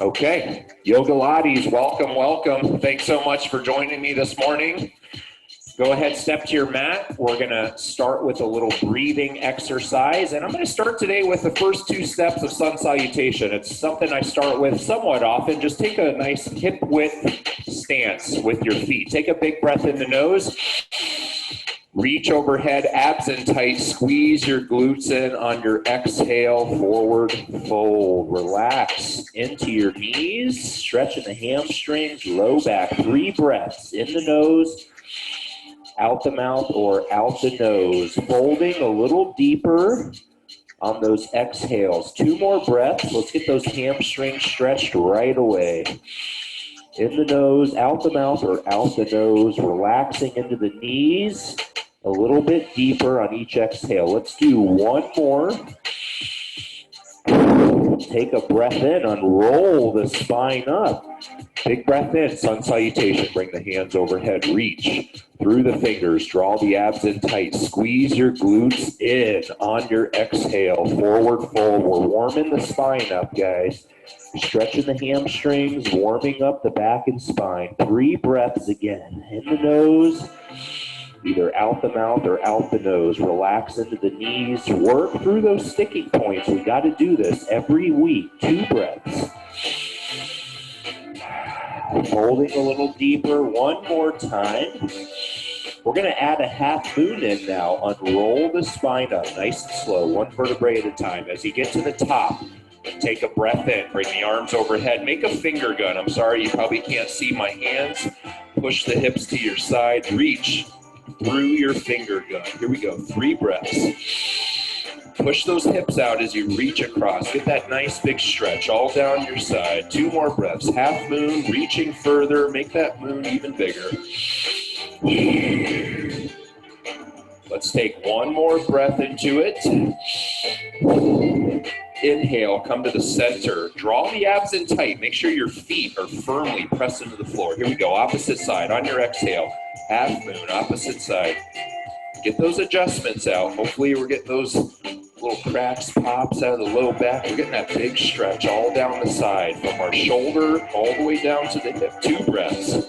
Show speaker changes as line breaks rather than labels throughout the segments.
Okay, Yogalates, welcome, welcome. Thanks so much for joining me this morning. Go ahead, step to your mat. We're gonna start with a little breathing exercise, and I'm gonna start today with the first 2 steps of sun salutation. It's something I start with somewhat often. Just take a nice hip width stance with your feet. Take a big breath in the nose. Reach overhead, abs in tight, squeeze your glutes in on your exhale, forward fold. Relax into your knees, stretching the hamstrings, low back. 3 breaths, in the nose, out the mouth, or out the nose. Folding a little deeper on those exhales. 2 more breaths. Let's get those hamstrings stretched right away. In the nose, out the mouth, or out the nose. Relaxing into the knees. A little bit deeper on each exhale. Let's do 1 more. Take a breath in, unroll the spine up. Big breath in, sun salutation. Bring the hands overhead, reach through the fingers, draw the abs in tight. Squeeze your glutes in on your exhale, forward fold. We're warming the spine up, guys. Stretching the hamstrings, warming up the back and spine. 3 breaths again. In the nose, either out the mouth or out the nose. Relax into the knees. Work through those sticking points. We got to do this every week. 2 breaths. Folding a little deeper. 1 more time. We're going to add a half moon in now. Unroll the spine up nice and slow, 1 vertebrae at a time. As you get to the top, take a breath in. Bring the arms overhead. Make a finger gun. I'm sorry, you probably can't see my hands. Push the hips to your side. Reach through your finger gun. Here we go. 3 breaths. Push those hips out as you reach across. Get that nice big stretch all down your side. 2 more breaths. Half moon, reaching further. Make that moon even bigger. Let's take 1 more breath into it. Inhale, come to the center. Draw the abs in tight. Make sure your feet are firmly pressed into the floor. Here we go. Opposite side. On your exhale. Half moon, opposite side. Get those adjustments out. Hopefully we're getting those little cracks, pops out of the low back. We're getting that big stretch all down the side from our shoulder all the way down to the hip. 2 breaths.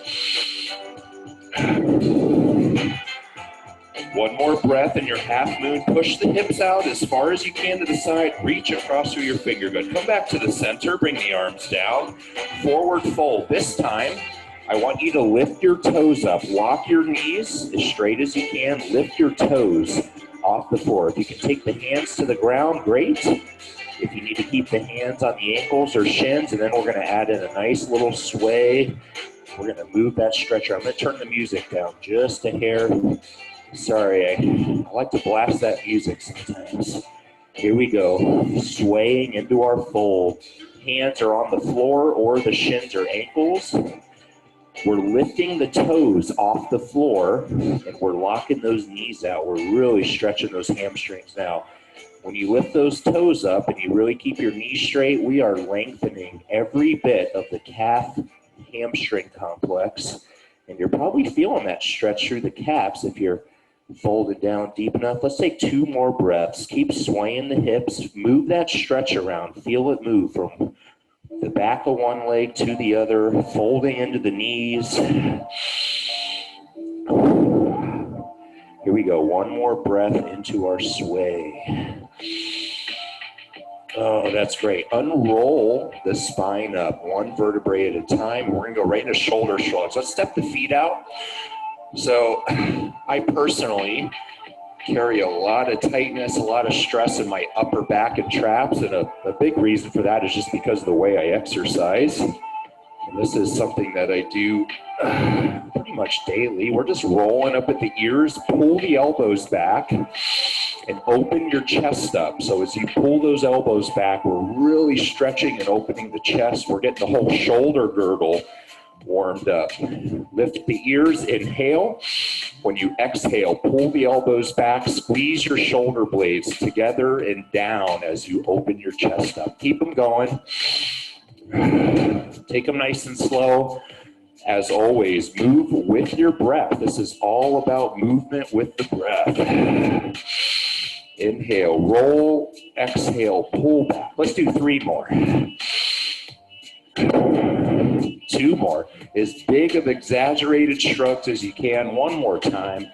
1 more breath in your half moon. Push the hips out as far as you can to the side. Reach across through your finger gun. Come back to the center. Bring the arms down. Forward fold. This time, I want you to lift your toes up. Lock your knees as straight as you can. Lift your toes off the floor. If you can take the hands to the ground, great. If you need to keep the hands on the ankles or shins, and then we're going to add in a nice little sway. We're going to move that stretcher. I'm going to turn the music down just a hair. Sorry, I like to blast that music sometimes. Here we go. Swaying into our fold. Hands are on the floor or the shins or ankles. We're lifting the toes off the floor, and we're locking those knees out. We're really stretching those hamstrings now. When you lift those toes up and you really keep your knees straight, we are lengthening every bit of the calf hamstring complex. And you're probably feeling that stretch through the calves if you're folded down deep enough. Let's take 2 more breaths. Keep swaying the hips. Move that stretch around. Feel it move from the back of one leg to the other, folding into the knees. Here we go. 1 more breath into our sway. Oh, that's great. Unroll the spine up 1 vertebrae at a time. We're going to go right into shoulder shrugs. Let's step the feet out. So I personally carry a lot of tightness, a lot of stress in my upper back and traps, and a big reason for that is just because of the way I exercise. And this is something that I do pretty much daily. We're just rolling up at the ears, pull the elbows back, and open your chest up. So as you pull those elbows back, we're really stretching and opening the chest. We're getting the whole shoulder girdle warmed up. Lift the ears, inhale. When you exhale, pull the elbows back, squeeze your shoulder blades together and down as you open your chest up. Keep them going. Take them nice and slow. As always, move with your breath. This is all about movement with the breath. Inhale, roll, exhale, pull back. Let's do 3 more. Two more. As big of exaggerated shrugs as you can. One more time.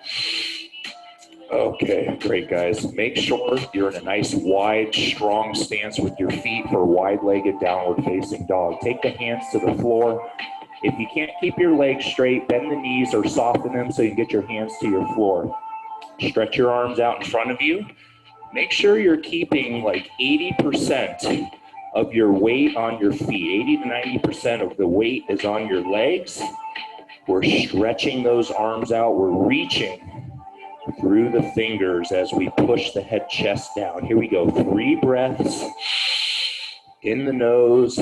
Okay, great, guys. Make sure you're in a nice, wide, strong stance with your feet for wide-legged downward-facing dog. Take the hands to the floor. If you can't keep your legs straight, bend the knees or soften them so you can get your hands to your floor. Stretch your arms out in front of you. Make sure you're keeping like 80% of your weight on your feet. 80 to 90% of the weight is on your legs. We're stretching those arms out. We're reaching through the fingers as we push the head chest down. Here we go. 3 breaths in the nose,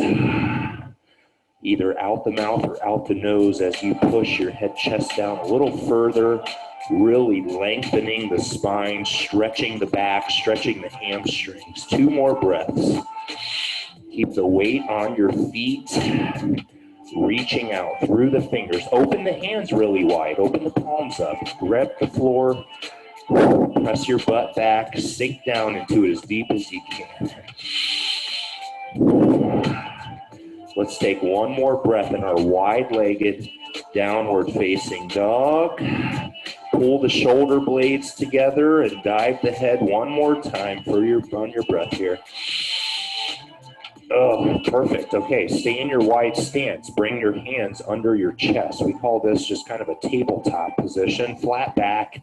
either out the mouth or out the nose as you push your head chest down a little further, really lengthening the spine, stretching the back, stretching the hamstrings. 2 more breaths. Keep the weight on your feet, reaching out through the fingers. Open the hands really wide. Open the palms up. Grab the floor. Press your butt back. Sink down into it as deep as you can. Let's take one more breath in our wide-legged, downward-facing dog. Pull the shoulder blades together and dive the head one more time on your breath here. Oh, perfect. Okay, stay in your wide stance. Bring your hands under your chest. We call this just kind of a tabletop position. Flat back,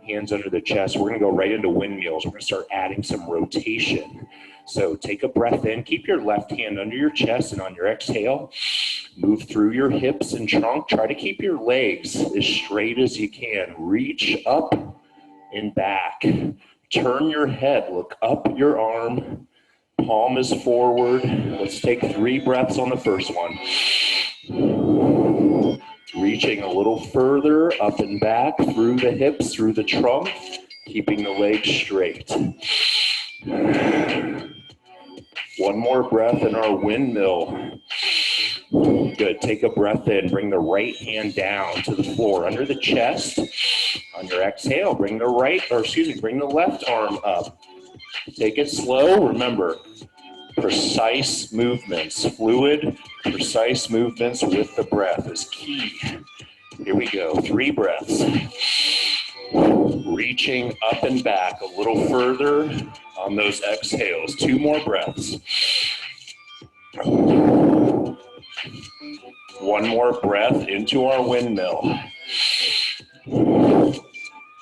hands under the chest. We're going to go right into windmills. We're going to start adding some rotation. So take a breath in. Keep your left hand under your chest, and on your exhale, move through your hips and trunk. Try to keep your legs as straight as you can. Reach up and back. Turn your head. Look up your arm. Palm is forward. Let's take 3 breaths on the first one. Reaching a little further up and back through the hips, through the trunk, keeping the legs straight. One more breath in our windmill. Good. Take a breath in. Bring the right hand down to the floor under the chest. On your exhale, bring the left arm up. Take it slow. Remember, precise movements, fluid, precise movements with the breath is key. Here we go. 3 breaths. Reaching up and back a little further on those exhales. 2 more breaths. 1 more breath into our windmill.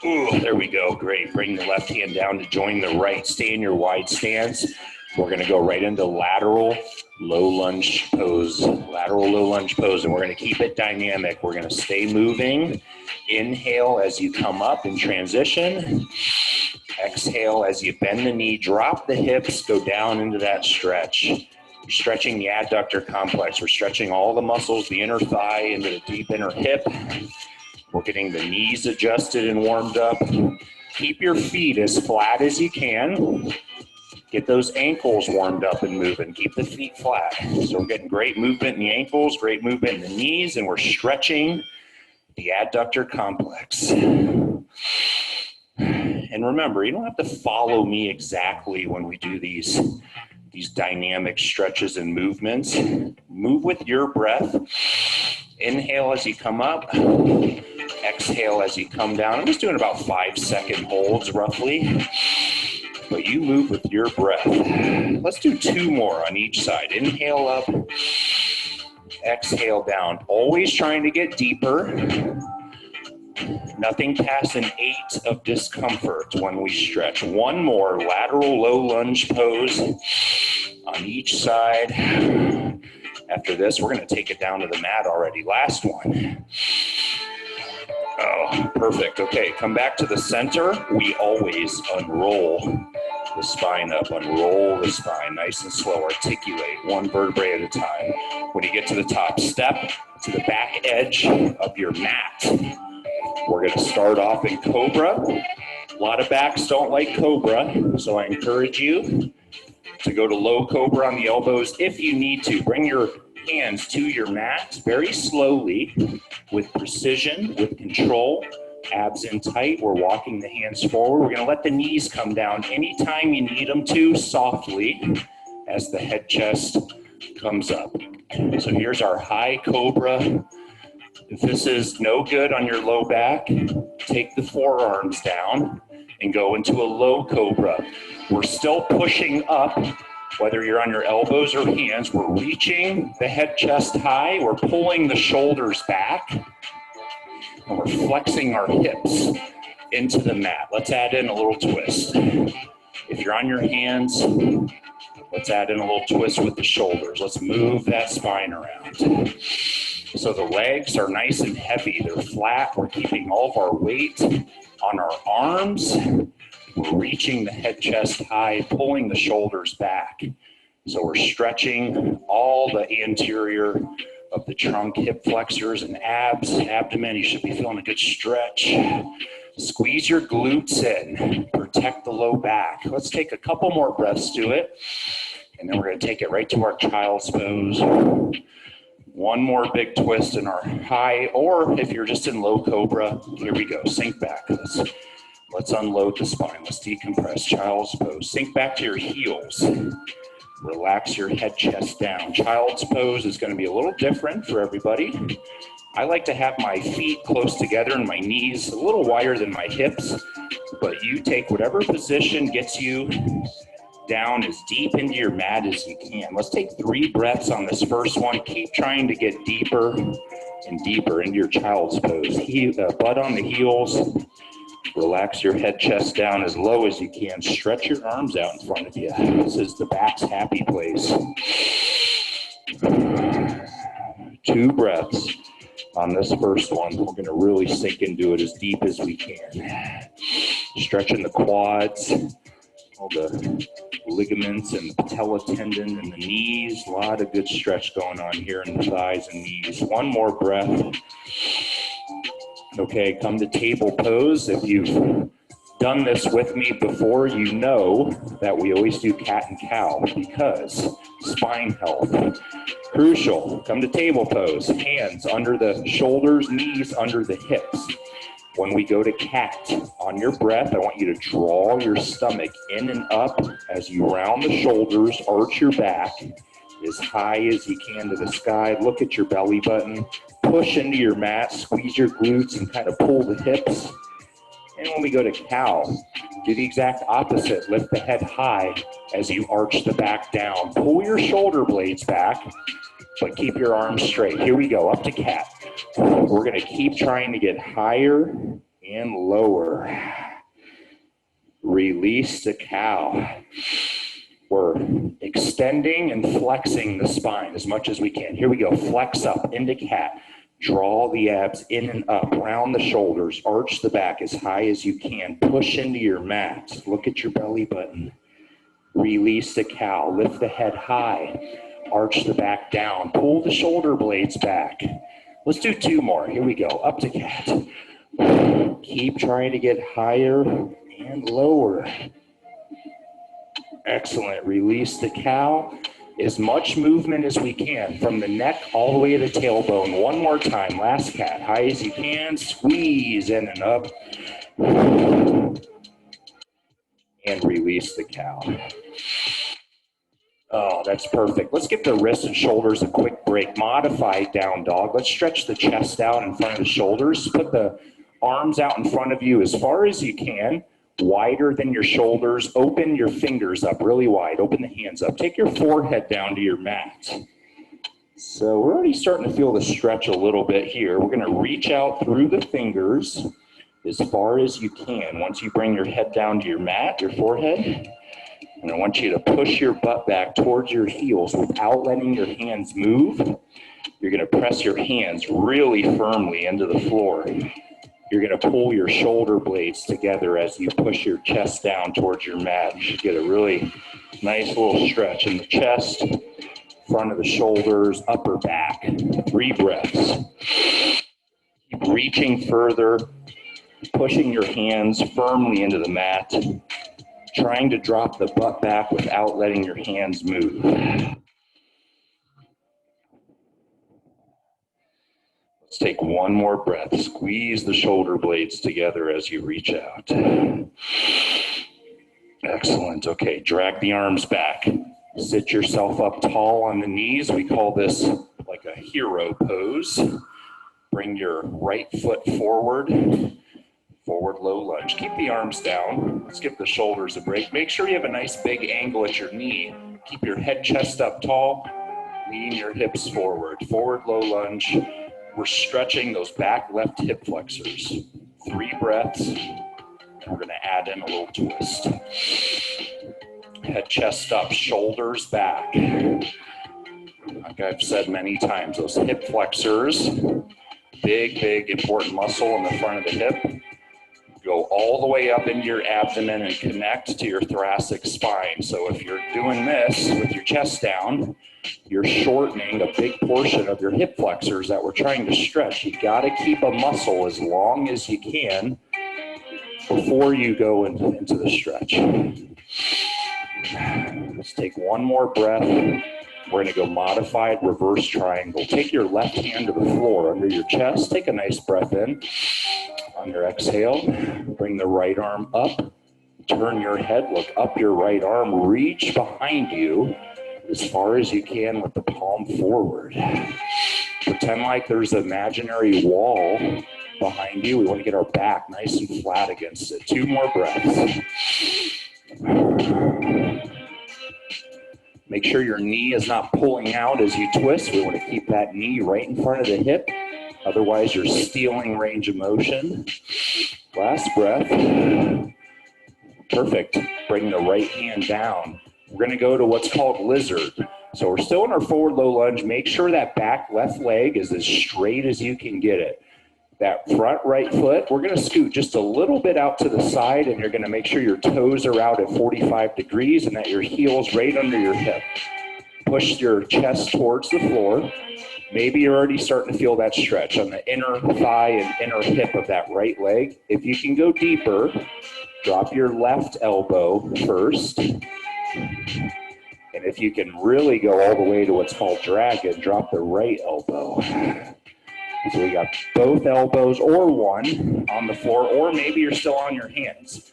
Ooh, there we go. Great. Bring the left hand down to join the right. Stay in your wide stance. We're going to go right into lateral low lunge pose. Lateral low lunge pose. And we're going to keep it dynamic. We're going to stay moving. Inhale as you come up in transition. Exhale as you bend the knee. Drop the hips. Go down into that stretch. We're stretching the adductor complex. We're stretching all the muscles, the inner thigh into the deep inner hip. We're getting the knees adjusted and warmed up. Keep your feet as flat as you can. Get those ankles warmed up and moving. Keep the feet flat. So we're getting great movement in the ankles, great movement in the knees, and we're stretching the adductor complex. And remember, you don't have to follow me exactly when we do these dynamic stretches and movements. Move with your breath. Inhale as you come up. Exhale as you come down. I'm just doing about 5-second holds roughly, but you move with your breath. Let's do 2 more on each side. Inhale up, exhale down. Always trying to get deeper. Nothing past an 8 of discomfort when we stretch. 1 more lateral low lunge pose on each side. After this, we're going to take it down to the mat already. Last one. Oh, perfect. Okay, come back to the center. We always unroll the spine up. Unroll the spine nice and slow. Articulate 1 vertebrae at a time. When you get to the top, step to the back edge of your mat. We're going to start off in Cobra. A lot of backs don't like Cobra, so I encourage you to go to low Cobra on the elbows if you need to. Bring your hands to your mat very slowly with precision, with control. Abs in tight. We're walking the hands forward. We're going to let the knees come down anytime you need them to, softly, as the head chest comes up. So here's our high cobra. If this is no good on your low back, take the forearms down and go into a low cobra. We're still pushing up, whether you're on your elbows or hands. We're reaching the head chest high. We're pulling the shoulders back. And we're flexing our hips into the mat. Let's add in a little twist. If you're on your hands, let's add in a little twist with the shoulders. Let's move that spine around. So the legs are nice and heavy. They're flat. We're keeping all of our weight on our arms. We're reaching the head chest high, pulling the shoulders back. So we're stretching all the anterior of the trunk, hip flexors and abs, abdomen. You should be feeling a good stretch. Squeeze your glutes in, protect the low back. Let's take a couple more breaths to it. And then we're going to take it right to our child's pose. One more big twist in our high, or if you're just in low cobra, here we go. Sink back. Let's unload the spine. Let's decompress. Child's pose. Sink back to your heels. Relax your head, chest down. Child's pose is going to be a little different for everybody. I like to have my feet close together and my knees a little wider than my hips, but you take whatever position gets you down as deep into your mat as you can. Let's take 3 breaths on this first one. Keep trying to get deeper and deeper into your child's pose. Butt on the heels. Relax your head, chest down as low as you can. Stretch your arms out in front of you. This is the back's happy place. 2 breaths on this first one. We're going to really sink into it as deep as we can. Stretching the quads, all the ligaments and the patella tendon and the knees. A lot of good stretch going on here in the thighs and knees. One more breath. Okay, come to table pose. If you've done this with me before, you know that we always do cat and cow because spine health. Crucial. Come to table pose. Hands under the shoulders, knees under the hips. When we go to cat, on your breath, I want you to draw your stomach in and up as you round the shoulders, arch your back as high as you can to the sky. Look at your belly button. Push into your mat, squeeze your glutes and kind of pull the hips. And when we go to cow, do the exact opposite. Lift the head high as you arch the back down. Pull your shoulder blades back, but keep your arms straight. Here we go, up to cat. We're going to keep trying to get higher and lower. Release to cow. We're extending and flexing the spine as much as we can. Here we go, flex up into cat. Draw the abs in and up, round the shoulders, arch the back as high as you can. Push into your mat. Look at your belly button. Release the cow. Lift the head high. Arch the back down. Pull the shoulder blades back. Let's do 2 more. Here we go. Up to cat. Keep trying to get higher and lower. Excellent. Release the cow. As much movement as we can from the neck all the way to the tailbone. One more time. Last cat. High as you can. Squeeze in and up. And release the cow. Oh, that's perfect. Let's give the wrists and shoulders a quick break. Modified down dog. Let's stretch the chest out in front of the shoulders. Put the arms out in front of you as far as you can. Wider than your shoulders. Open your fingers up really wide. Open the hands up. Take your forehead down to your mat. So we're already starting to feel the stretch a little bit here. We're going to reach out through the fingers as far as you can. Once you bring your head down to your mat, your forehead, and I want you to push your butt back towards your heels without letting your hands move. You're going to press your hands really firmly into the floor. You're going to pull your shoulder blades together as you push your chest down towards your mat. You should get a really nice little stretch in the chest, front of the shoulders, upper back. 3 breaths. Keep reaching further, pushing your hands firmly into the mat, trying to drop the butt back without letting your hands move. Let's take 1 more breath. Squeeze the shoulder blades together as you reach out. Excellent. Okay, drag the arms back. Sit yourself up tall on the knees. We call this like a hero pose. Bring your right foot forward, forward low lunge. Keep the arms down. Let's give the shoulders a break. Make sure you have a nice big angle at your knee. Keep your head, chest up tall. Lean your hips forward, forward low lunge. We're stretching those back left hip flexors. 3 breaths. We're going to add in a little twist. Head, chest up, shoulders back. Like I've said many times, those hip flexors, big, important muscle in the front of the hip. Go all the way up into your abdomen and connect to your thoracic spine. So if you're doing this with your chest down, you're shortening a big portion of your hip flexors that we're trying to stretch. You got to keep a muscle as long as you can before you go into the stretch. Let's take one more breath. We're going to go modified reverse triangle. Take your left hand to the floor under your chest. Take a nice breath in. On your exhale, bring the right arm up. Turn your head, look up your right arm. Reach behind you as far as you can with the palm forward. Pretend like there's an imaginary wall behind you. We want to get our back nice and flat against it. 2 more breaths. Make sure your knee is not pulling out as you twist. We want to keep that knee right in front of the hip. Otherwise, you're stealing range of motion. Last breath. Perfect. Bring the right hand down. We're going to go to what's called lizard. So we're still in our forward low lunge. Make sure that back left leg is as straight as you can get it. That front right foot, we're going to scoot just a little bit out to the side, and you're going to make sure your toes are out at 45 degrees and that your heel's right under your hip. Push your chest towards the floor. Maybe you're already starting to feel that stretch on the inner thigh and inner hip of that right leg. If you can go deeper, drop your left elbow first. And if you can really go all the way to what's called dragon, drop the right elbow. So we got both elbows or one on the floor, or maybe you're still on your hands.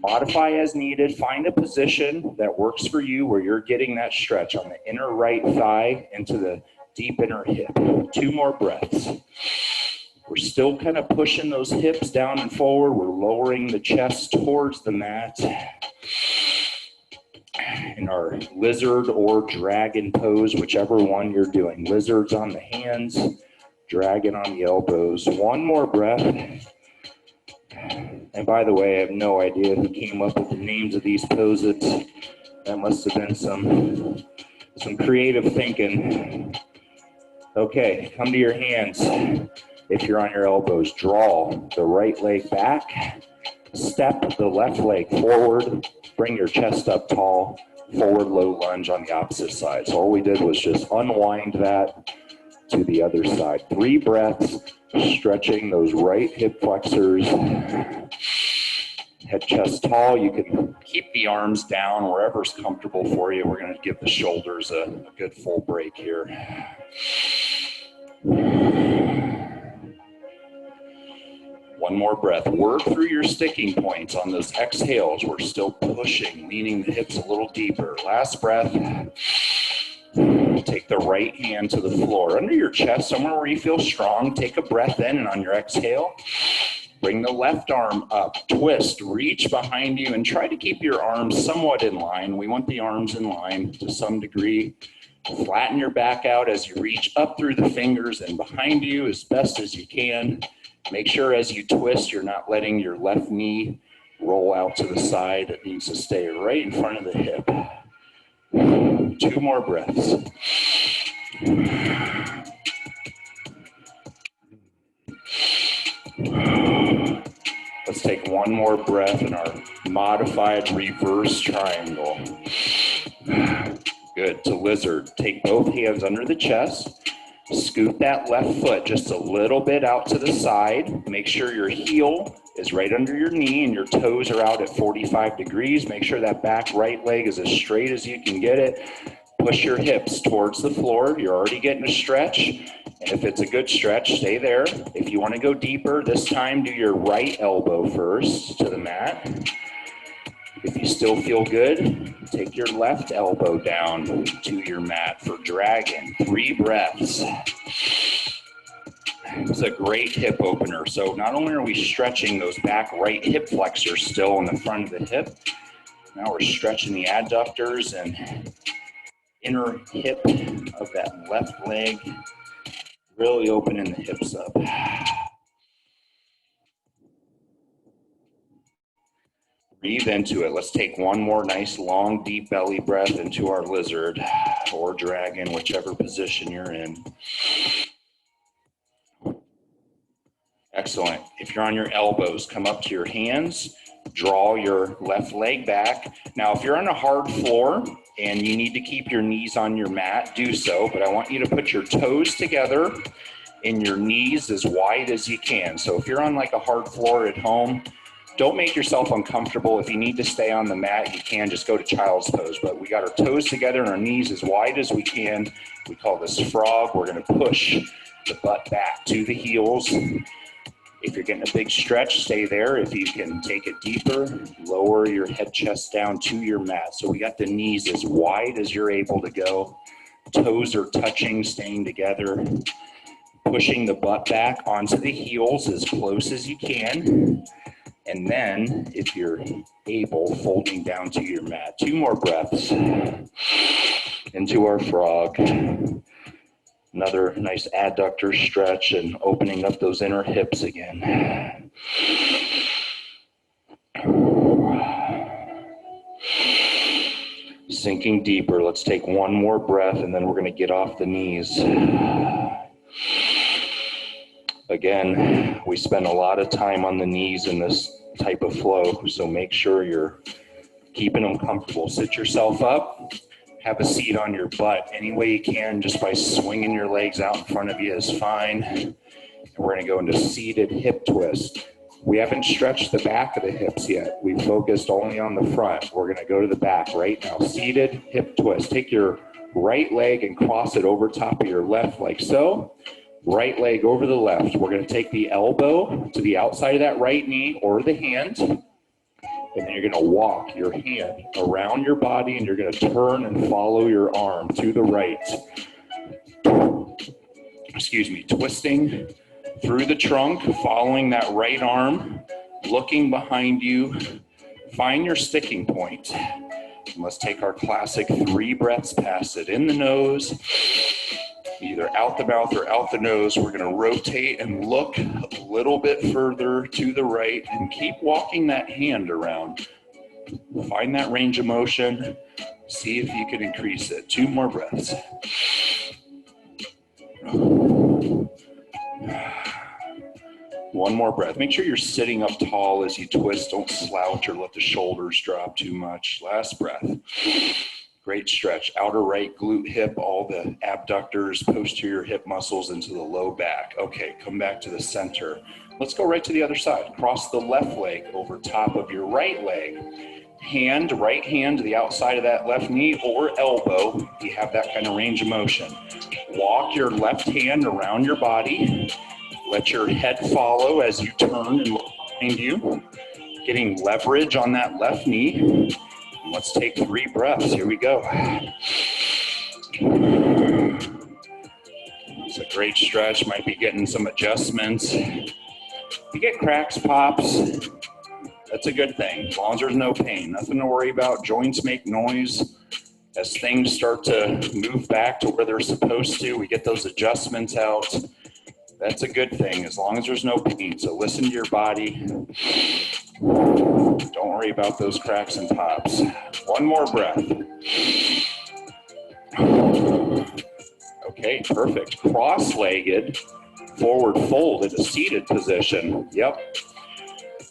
Modify as needed. Find a position that works for you where you're getting that stretch on the inner right thigh into the deep inner hip. 2 more breaths. We're still kind of pushing those hips down and forward. We're lowering the chest towards the mat. In our lizard or dragon pose, whichever one you're doing. Lizards on the hands, dragon on the elbows. 1 more breath. And by the way, I have no idea who came up with the names of these poses. That must have been some creative thinking. Okay, come to your hands. If you're on your elbows, draw the right leg back. Step the left leg forward. Bring your chest up tall. Forward low lunge on the opposite side. So all we did was just unwind that to the other side. 3 breaths, stretching those right hip flexors. Head, chest tall. You can keep the arms down wherever's comfortable for you. We're going to give the shoulders a good full break here. One more breath. Work through your sticking points on those exhales. We're still pushing, leaning the hips a little deeper. Last breath. Take the right hand to the floor. Under your chest, somewhere where you feel strong, take a breath in, and on your exhale, bring the left arm up. Twist, reach behind you, and try to keep your arms somewhat in line. We want the arms in line to some degree. Flatten your back out as you reach up through the fingers and behind you as best as you can. Make sure as you twist, you're not letting your left knee roll out to the side. It needs to stay right in front of the hip. 2 more breaths. Let's take 1 more breath in our modified reverse triangle. Good. To lizard. Take both hands under the chest. Scoot that left foot just a little bit out to the side. Make sure your heel is right under your knee and your toes are out at 45 degrees. Make sure that back right leg is as straight as you can get it. Push your hips towards the floor. You're already getting a stretch. And if it's a good stretch, stay there. If you want to go deeper, this time do your right elbow first to the mat. If you still feel good, take your left elbow down to your mat for dragon. 3 breaths. It's a great hip opener. So not only are we stretching those back right hip flexors still in the front of the hip, now we're stretching the adductors and inner hip of that left leg, really opening the hips up. Breathe into it. Let's take one more nice, long, deep belly breath into our lizard or dragon, whichever position you're in. Excellent. If you're on your elbows, come up to your hands, draw your left leg back. Now, if you're on a hard floor and you need to keep your knees on your mat, do so, but I want you to put your toes together and your knees as wide as you can. So if you're on like a hard floor at home, don't make yourself uncomfortable. If you need to stay on the mat, you can just go to child's pose. But we got our toes together and our knees as wide as we can. We call this frog. We're going to push the butt back to the heels. If you're getting a big stretch, stay there. If you can take it deeper, lower your head, chest down to your mat. So we got the knees as wide as you're able to go. Toes are touching, staying together. Pushing the butt back onto the heels as close as you can. And then, if you're able, folding down to your mat. 2 more breaths into our frog. Another nice adductor stretch and opening up those inner hips again. Sinking deeper. Let's take one more breath and then we're going to get off the knees. Again, we spend a lot of time on the knees in this type of flow, so make sure you're keeping them comfortable. Sit yourself up, have a seat on your butt any way you can, just by swinging your legs out in front of you is fine. And we're going to go into seated hip twist. We haven't stretched the back of the hips yet. We focused only on the front. We're going to go to the back right now. Seated hip twist. Take your right leg and cross it over top of your left like so. Right leg over the left. We're going to take the elbow to the outside of that right knee or the hand. And then you're going to walk your hand around your body and you're going to turn and follow your arm to the right. Excuse me, twisting through the trunk, following that right arm, looking behind you. Find your sticking point. And let's take our classic 3 breaths past it. In the nose, either out the mouth or out the nose. We're going to rotate and look a little bit further to the right and keep walking that hand around. Find that range of motion. See if you can increase it. 2 more breaths. One more breath. Make sure you're sitting up tall as you twist. Don't slouch or let the shoulders drop too much. Last breath. Great stretch. Outer right glute hip, all the abductors, posterior hip muscles into the low back. Okay, come back to the center. Let's go right to the other side. Cross the left leg over top of your right leg. Right hand to the outside of that left knee or elbow. If you have that kind of range of motion. Walk your left hand around your body. Let your head follow as you turn and look behind you. Getting leverage on that left knee. Let's take 3 breaths. Here we go. It's a great stretch. Might be getting some adjustments. If you get cracks, pops, that's a good thing. As long as there's no pain. Nothing to worry about. Joints make noise. As things start to move back to where they're supposed to, we get those adjustments out. That's a good thing, as long as there's no pain. So listen to your body. Don't worry about those cracks and pops. 1 more breath. Okay, perfect. Cross-legged, forward fold in a seated position. Yep.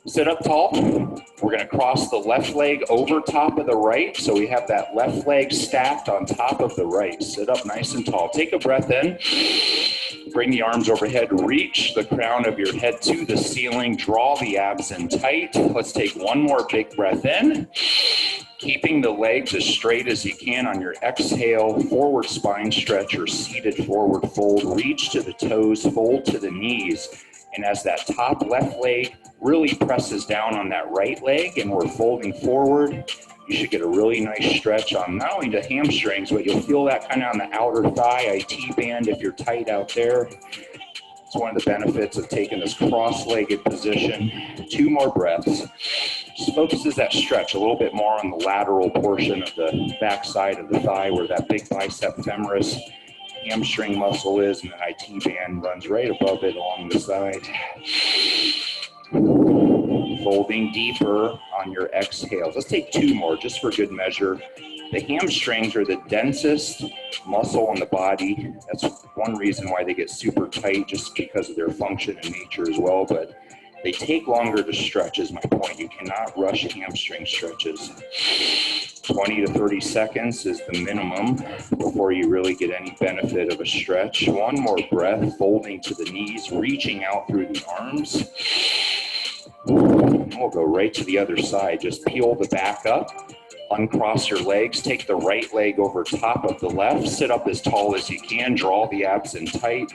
Sit up tall. We're going to cross the left leg over top of the right. So we have that left leg stacked on top of the right. Sit up nice and tall. Take a breath in. Bring the arms overhead. Reach the crown of your head to the ceiling. Draw the abs in tight. Let's take 1 more big breath in. Keeping the legs as straight as you can on your exhale. Forward spine stretch or seated forward fold. Reach to the toes. Fold to the knees. And as that top left leg really presses down on that right leg and we're folding forward, you should get a really nice stretch on not only the hamstrings, but you'll feel that kind of on the outer thigh, IT band if you're tight out there. It's one of the benefits of taking this cross-legged position. 2 more breaths. Just focuses that stretch a little bit more on the lateral portion of the back side of the thigh where that big bicep femoris hamstring muscle is, and the IT band runs right above it along the side. Folding deeper on your exhales. Let's take 2 more just for good measure. The hamstrings are the densest muscle in the body. That's one reason why they get super tight, just because of their function and nature as well, but they take longer to stretch is my point. You cannot rush hamstring stretches. 20 to 30 seconds is the minimum before you really get any benefit of a stretch. 1 more breath, folding to the knees, reaching out through the arms. And we'll go right to the other side. Just peel the back up, uncross your legs, take the right leg over top of the left, sit up as tall as you can, draw the abs in tight.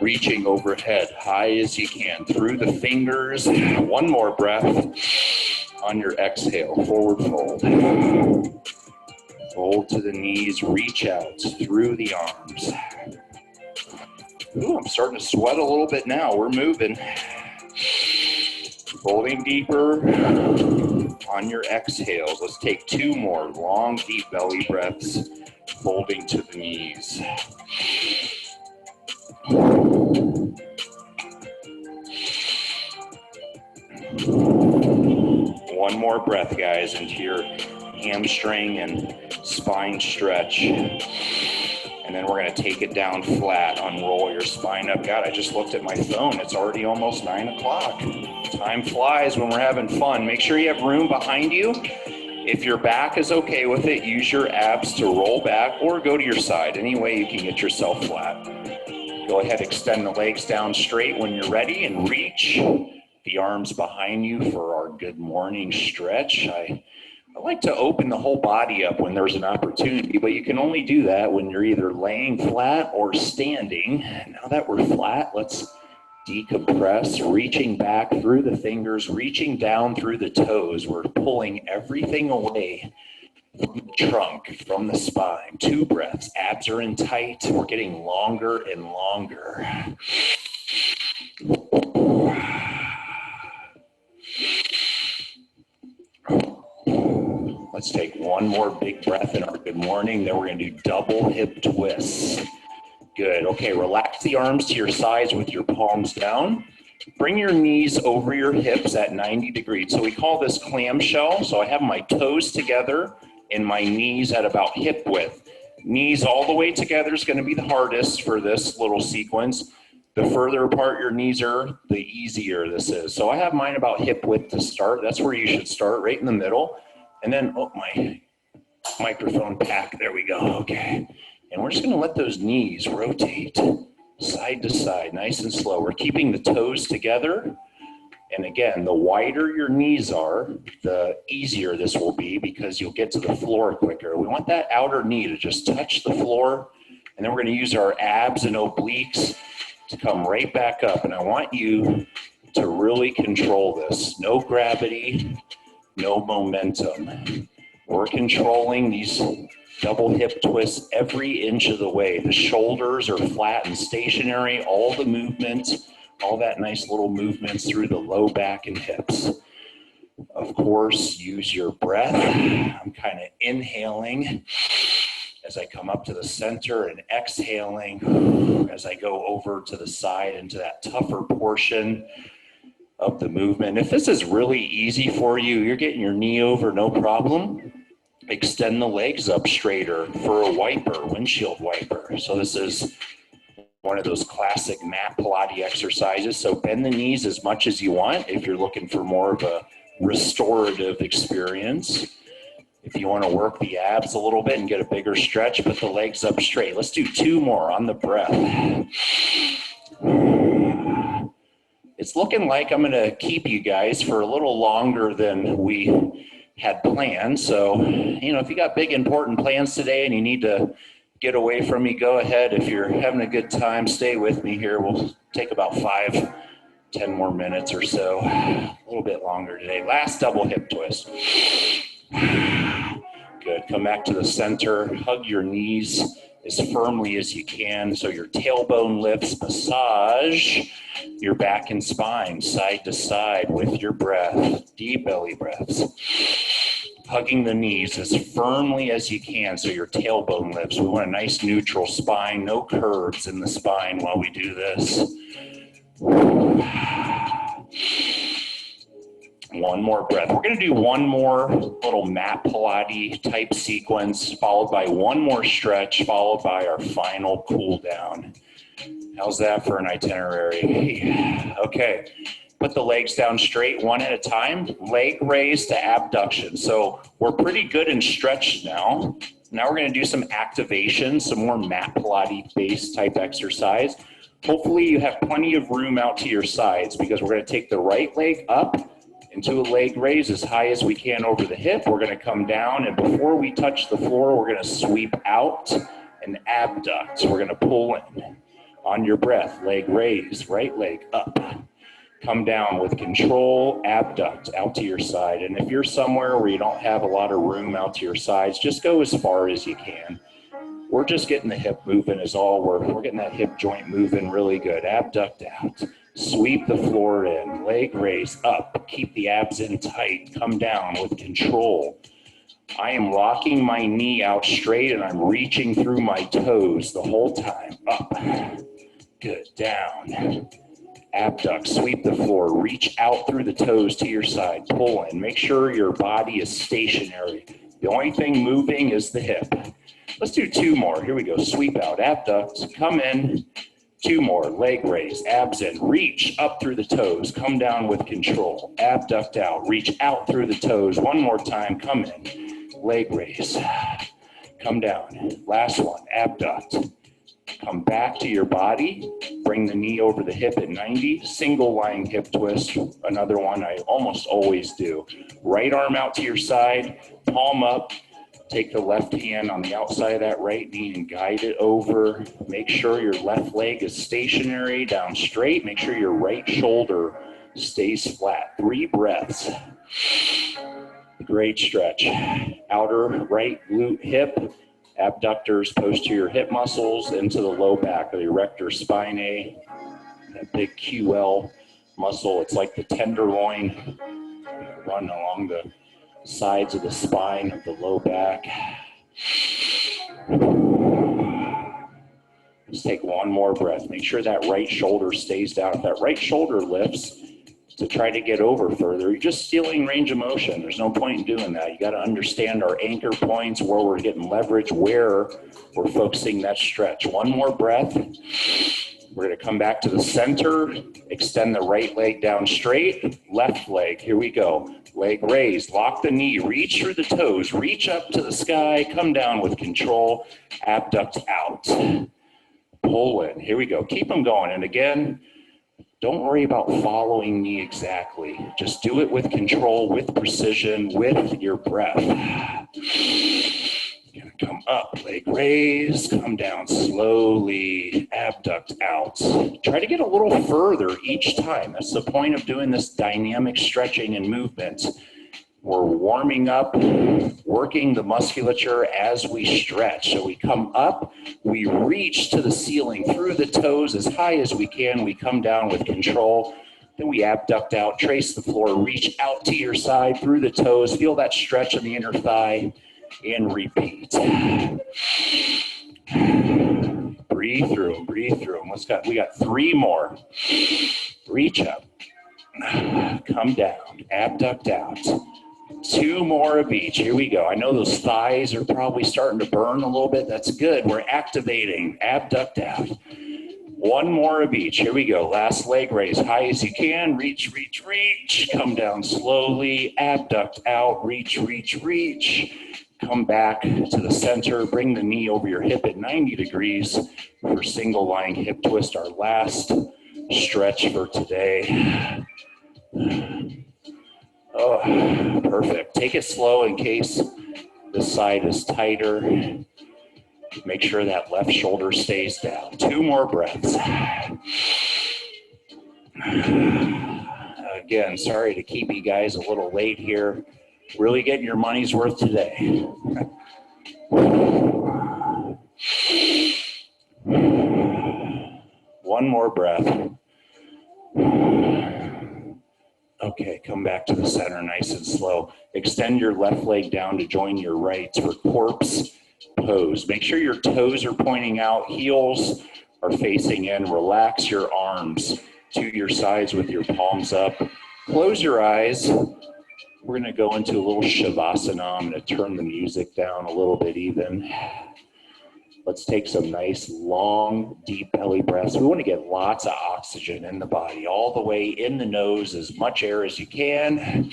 Reaching overhead, high as you can, through the fingers. 1 more breath on your exhale, forward fold. Fold to the knees, reach out through the arms. Ooh, I'm starting to sweat a little bit now, we're moving. Folding deeper on your exhales. Let's take 2 more long, deep belly breaths, folding to the knees. 1 more breath, guys, into your hamstring and spine stretch. And then we're going to take it down flat, unroll your spine up. God, I just looked at my phone. It's already almost 9 o'clock. Time flies when we're having fun. Make sure you have room behind you. If your back is okay with it, use your abs to roll back or go to your side. Any way you can get yourself flat. Go ahead, extend the legs down straight when you're ready and reach the arms behind you for our good morning stretch. I like to open the whole body up when there's an opportunity, but you can only do that when you're either laying flat or standing. Now that we're flat, let's decompress, reaching back through the fingers, reaching down through the toes. We're pulling everything away from the trunk, from the spine. 2 breaths, abs are in tight. We're getting longer and longer. Let's take 1 more big breath in our good morning. Then we're going to do double hip twists. Good. Okay, relax the arms to your sides with your palms down. Bring your knees over your hips at 90 degrees. So we call this clamshell. So I have my toes together and my knees at about hip width. Knees all the way together is going to be the hardest for this little sequence. The further apart your knees are, the easier this is. So I have mine about hip width to start. That's where you should start, right in the middle. And then, oh, my microphone pack, there we go, okay. And we're just gonna let those knees rotate side to side, nice and slow. We're keeping the toes together. And again, the wider your knees are, the easier this will be because you'll get to the floor quicker. We want that outer knee to just touch the floor. And then we're gonna use our abs and obliques to come right back up. And I want you to really control this. No gravity, no momentum. We're controlling these double hip twists every inch of the way. The shoulders are flat and stationary, all the movement, all that nice little movements through the low back and hips. Of course, use your breath. I'm kind of inhaling as I come up to the center and exhaling as I go over to the side into that tougher portion of the movement. If this is really easy for you, you're getting your knee over, no problem. Extend the legs up straighter for a wiper, windshield wiper. So this is one of those classic mat Pilates exercises. So bend the knees as much as you want if you're looking for more of a restorative experience. If you want to work the abs a little bit and get a bigger stretch, put the legs up straight. Let's do 2 more on the breath. It's looking like I'm going to keep you guys for a little longer than we had planned. So, if you got big important plans today and you need to get away from me, go ahead. If you're having a good time, stay with me here. We'll take about 5-10 more minutes or so, a little bit longer today. Last double hip twist. Good. Come back to the center. Hug your knees as firmly as you can so your tailbone lifts. Massage your back and spine side to side with your breath. Deep belly breaths. Hugging the knees as firmly as you can so your tailbone lifts. We want a nice neutral spine, no curves in the spine while we do this. One more breath. We're going to do one more little mat Pilates type sequence, followed by one more stretch, followed by our final cool down. How's that for an itinerary? Okay. Put the legs down straight, one at a time. Leg raise to abduction. So we're pretty good and stretched now. Now we're going to do some activation, some more mat Pilates based type exercise. Hopefully you have plenty of room out to your sides because we're going to take the right leg up into a leg raise as high as we can over the hip. We're going to come down, and before we touch the floor, we're going to sweep out and abduct. So we're going to pull in on your breath. Leg raise, right leg up. Come down with control, abduct out to your side. And if you're somewhere where you don't have a lot of room out to your sides, just go as far as you can. We're just getting the hip moving is all. We're getting that hip joint moving really good. Abduct out. Sweep the floor in. Leg raise up. Keep the abs in tight. Come down with control. I am locking my knee out straight and I'm reaching through my toes the whole time. Up. Good. Down. Abduct, sweep the floor, reach out through the toes to your side, pull in. Make sure your body is stationary. The only thing moving is the hip. Let's do two more. Here we go. Sweep out, abduct, come in. Two more. Leg raise, abs in. Reach up through the toes. Come down with control. Abduct out. Reach out through the toes. One more time. Come in. Leg raise. Come down. Last one. Abduct. Come back to your body. Bring the knee over the hip at 90. Single lying hip twist. Another one I almost always do. Right arm out to your side. Palm up. Take the left hand on the outside of that right knee and guide it over. Make sure your left leg is stationary, down straight. Make sure your right shoulder stays flat. 3 breaths. Great stretch. Outer right glute hip. Abductors, posterior hip muscles into the low back of the erector spinae. That big QL muscle. It's like the tenderloin. Run along the sides of the spine of the low back. Let's take one more breath. Make sure that right shoulder stays down. If that right shoulder lifts to try to get over further, you're just stealing range of motion. There's no point in doing that. You got to understand our anchor points, where we're getting leverage, where we're focusing that stretch. One more breath. We're going to come back to the center, extend the right leg down straight, left leg, here we go. Leg raised, lock the knee, reach through the toes, reach up to the sky, come down with control, abduct out. Pull in, here we go, keep them going. And again, don't worry about following me exactly. Just do it with control, with precision, with your breath. You're gonna come up, leg raise, come down slowly, abduct out. Try to get a little further each time. That's the point of doing this dynamic stretching and movement. We're warming up, working the musculature as we stretch. So we come up, we reach to the ceiling through the toes as high as we can. We come down with control. Then we abduct out, trace the floor, reach out to your side through the toes. Feel that stretch in the inner thigh and repeat. Breathe through them, breathe through them. We got 3 more. Reach up, come down, abduct out. 2 more of each. Here we go. I know those thighs are probably starting to burn a little bit. That's good. We're activating. Abduct out. 1 more of each. Here we go. Last leg raise. High as you can. Reach, reach, reach. Come down slowly. Abduct out. Reach, reach, reach. Come back to the center. Bring the knee over your hip at 90 degrees for single lying hip twist. Our last stretch for today. Oh, perfect. Take it slow in case the side is tighter. Make sure that left shoulder stays down. 2 more breaths. Again, sorry to keep you guys a little late here. Really getting your money's worth today. One more breath. Okay, come back to the center nice and slow. Extend your left leg down to join your right for corpse pose. Make sure your toes are pointing out, heels are facing in. Relax your arms to your sides with your palms up. Close your eyes. We're going to go into a little shavasana. I'm going to turn the music down a little bit even. Let's take some nice, long, deep belly breaths. We want to get lots of oxygen in the body, all the way in the nose, as much air as you can,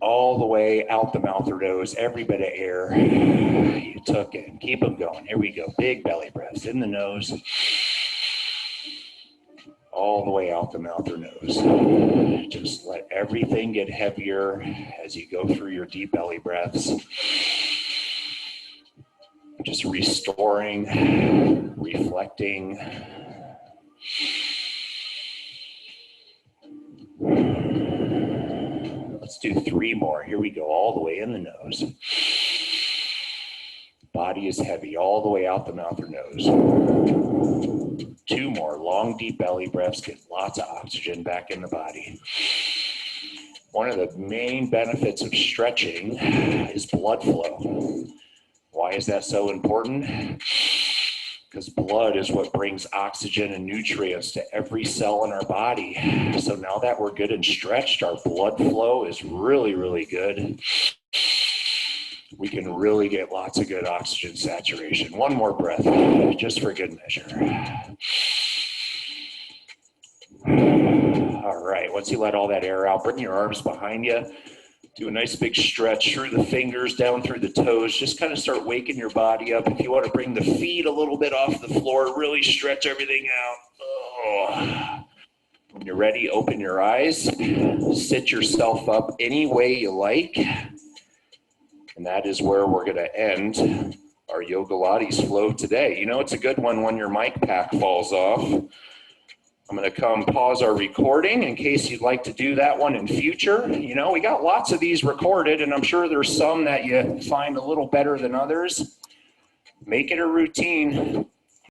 all the way out the mouth or nose, every bit of air you took in. Keep them going. Here we go. Big belly breaths in the nose, all the way out the mouth or nose. Just let everything get heavier as you go through your deep belly breaths. Just restoring, reflecting. Let's do 3 more. Here we go, all the way in the nose. Body is heavy, all the way out the mouth or nose. 2 more, long, deep belly breaths. Get lots of oxygen back in the body. One of the main benefits of stretching is blood flow. Why is that so important? Because blood is what brings oxygen and nutrients to every cell in our body. So now that we're good and stretched, our blood flow is really, really good. We can really get lots of good oxygen saturation. 1 more breath, just for good measure. All right, once you let all that air out, bring your arms behind you. Do a nice big stretch through the fingers, down through the toes. Just kind of start waking your body up. If you want to bring the feet a little bit off the floor, really stretch everything out. Oh. When you're ready, open your eyes. Sit yourself up any way you like. And that is where we're going to end our Yogalates flow today. You know, it's a good one when your mic pack falls off. I'm going to come pause our recording in case you'd like to do that one in future. You know, we got lots of these recorded, and I'm sure there's some that you find a little better than others. Make it a routine.